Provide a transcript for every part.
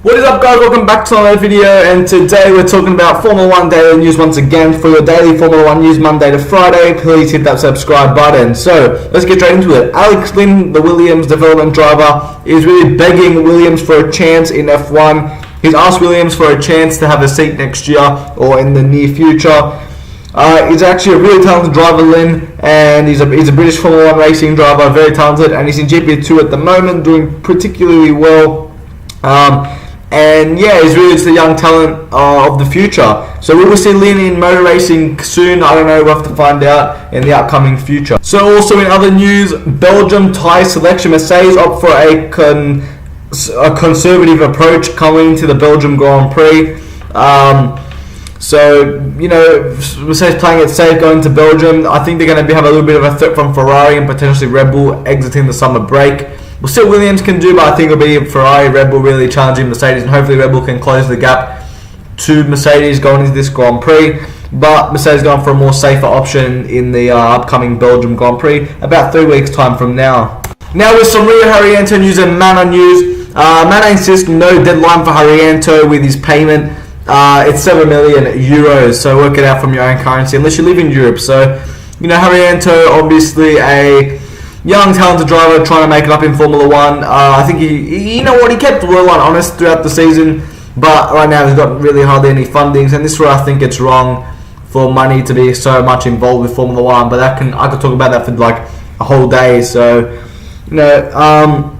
What is up, guys? Welcome back to another video, and today we're talking about Formula 1 daily news once again. For your daily Formula 1 news Monday to Friday, please hit that subscribe button. So let's get straight into it. Alex Lynn, the Williams development driver, is really begging Williams for a chance in F1. He's asked Williams for a chance to have a seat next year or in the near future. He's actually a really talented driver, Lynn, and he's a British Formula 1 racing driver, very talented, and he's in GP2 at the moment, doing particularly well. And yeah, he's really just a young talent of the future. So we will see Lynn in motor racing soon. I don't know, we'll have to find out in the upcoming future. So also in other news, Belgium tyre selection. Mercedes opt for a conservative approach coming into the Belgium Grand Prix. So, you know, Mercedes playing it safe going to Belgium. I think they're going to have a little bit of a threat from Ferrari and potentially Red Bull exiting the summer break. We'll see what Williams can do, but I think it'll be Ferrari, Red Bull really challenging Mercedes, and hopefully Red Bull can close the gap to Mercedes going into this Grand Prix. But Mercedes going for a more safer option in the upcoming Belgium Grand Prix, about 3 weeks' time from now. Now with some Rio Haryanto news and Mana news. Mana insists no deadline for Haryanto with his payment. It's 7 million euros, so work it out from your own currency, unless you live in Europe. So, you know, Haryanto, obviously a young, talented driver trying to make it up in Formula 1. I think he kept well honest throughout the season, but right now he's got really hardly any fundings, and this is where I think it's wrong for money to be so much involved with Formula 1. But I could talk about that for like a whole day. So, Mana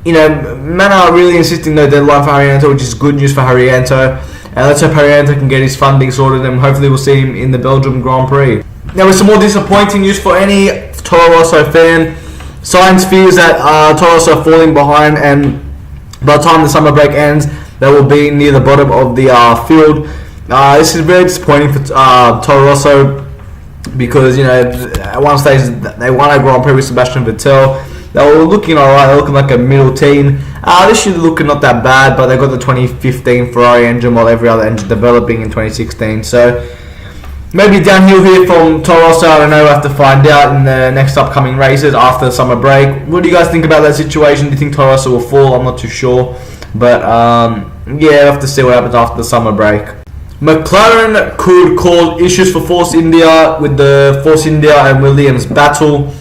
are really insisting no deadline for Haryanto, which is good news for Haryanto. And let's hope Haryanto can get his funding sorted, and hopefully we'll see him in the Belgium Grand Prix. Now with some more disappointing news for any Toro Rosso fan. Science fears that Toro Rosso are falling behind, and by the time the summer break ends, they will be near the bottom of the field. This is very disappointing for Toro Rosso, because, you know, at one stage they won a Grand Prix with Sebastian Vettel. They were looking alright, looking like a middle team. This year looking not that bad, but they got the 2015 Ferrari engine while every other engine developing in 2016. So maybe downhill here from Toro Rosso. I don't know. We'll have to find out in the next upcoming races after the summer break. What do you guys think about that situation? Do you think Toro Rosso will fall? I'm not too sure, but yeah, we'll have to see what happens after the summer break. McLaren could cause issues for Force India with the Force India and Williams battle.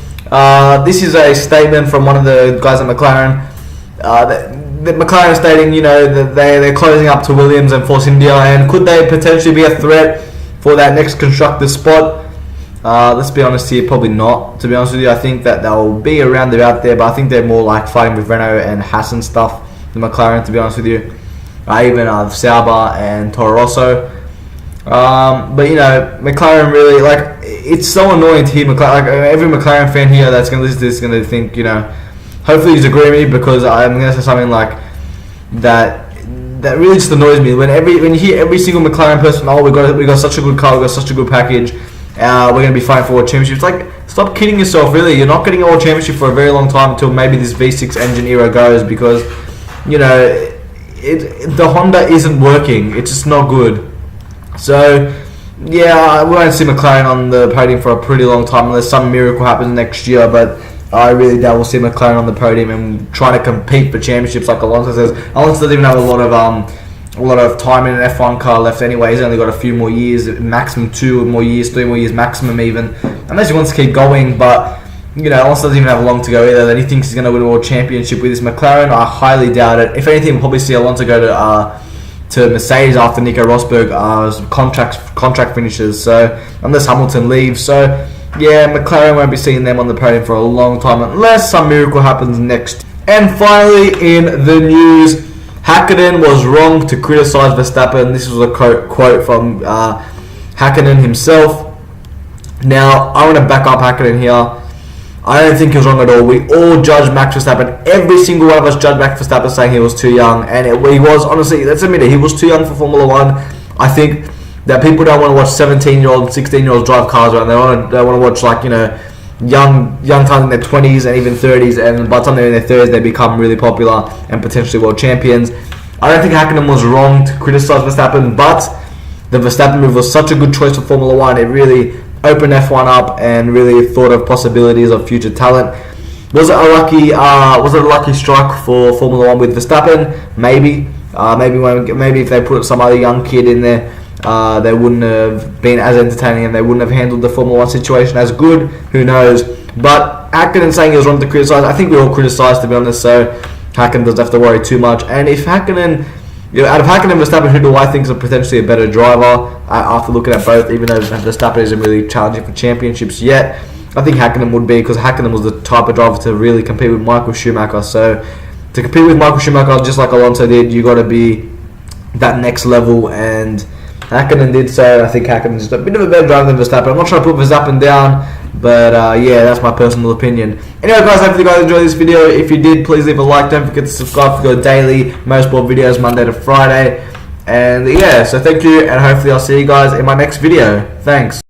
This is a statement from one of the guys at McLaren. The McLaren is stating, you know, that they're closing up to Williams and Force India, and could they potentially be a threat for that next constructor spot? Let's be honest here, probably not. To be honest with you, I think that they'll be around about there, but I think they're more like fighting with Renault and Haas and stuff than McLaren, to be honest with you. Even Sauber and Toro Rosso. But you know, McLaren really, like, it's so annoying to hear McLaren. Like, every McLaren fan here that's going to listen to this is going to think, you know, hopefully he's agreeing with me, because I'm going to say something like that really just annoys me. When you hear every single McLaren person, oh, we got such a good car, we got such a good package, we're going to be fighting for World Championship. It's like, stop kidding yourself, really. You're not getting a World Championship for a very long time until maybe this V6 engine era goes, because, you know, the Honda isn't working. It's just not good. So, yeah, we won't see McLaren on the podium for a pretty long time unless some miracle happens next year, but I really doubt we'll see McLaren on the podium and trying to compete for championships like Alonso says. Alonso doesn't even have a lot of time in an F1 car left anyway. He's only got a few more years, maximum 2 more years, 3 more years maximum even, unless he wants to keep going. But, you know, Alonso doesn't even have long to go either. Then he thinks he's going to win a world championship with his McLaren. I highly doubt it. If anything, we'll probably see Alonso go to Mercedes after Nico Rosberg's contract finishes. So unless Hamilton leaves, so yeah, McLaren won't be seeing them on the podium for a long time unless some miracle happens next. And finally, in the news, Hakkinen was wrong to criticise Verstappen. This was a quote from Hakkinen himself. Now, I want to back up Hakkinen here. I don't think he was wrong at all. We all judge Max Verstappen. Every single one of us judged Max Verstappen saying he was too young. And he was, honestly, let's admit it, he was too young for Formula 1. I think that people don't want to watch 17-year-olds, 16-year-olds drive cars around. They want to watch, like, you know, young talent in their 20s and even 30s. And by the time they're in their 30s, they become really popular and potentially world champions. I don't think Hakkinen was wrong to criticise Verstappen, but the Verstappen move was such a good choice for Formula 1. It really opened F1 up and really thought of possibilities of future talent. Was it a lucky strike for Formula 1 with Verstappen? Maybe. Maybe if they put some other young kid in there, they wouldn't have been as entertaining and they wouldn't have handled the Formula 1 situation as good. Who knows? But Hakkinen saying he was wrong to criticise. I think we all criticised, to be honest, so Hakkinen doesn't have to worry too much. And if Hakkinen, out of Hakkinen and Verstappen, who do I think is potentially a better driver after looking at both, even though Verstappen isn't really challenging for championships yet, I think Hakkinen would be, because Hakkinen was the type of driver to really compete with Michael Schumacher. So to compete with Michael Schumacher, just like Alonso did, you got to be that next level, and Hakkinen did so. I think Hakkinen is just a bit of a better driver than Verstappen. I'm not trying to put Verstappen down, but yeah, that's my personal opinion. Anyway, guys, hopefully you guys enjoyed this video. If you did, please leave a like. Don't forget to subscribe for your daily motorsport videos Monday to Friday. And yeah, so thank you, and hopefully I'll see you guys in my next video. Thanks.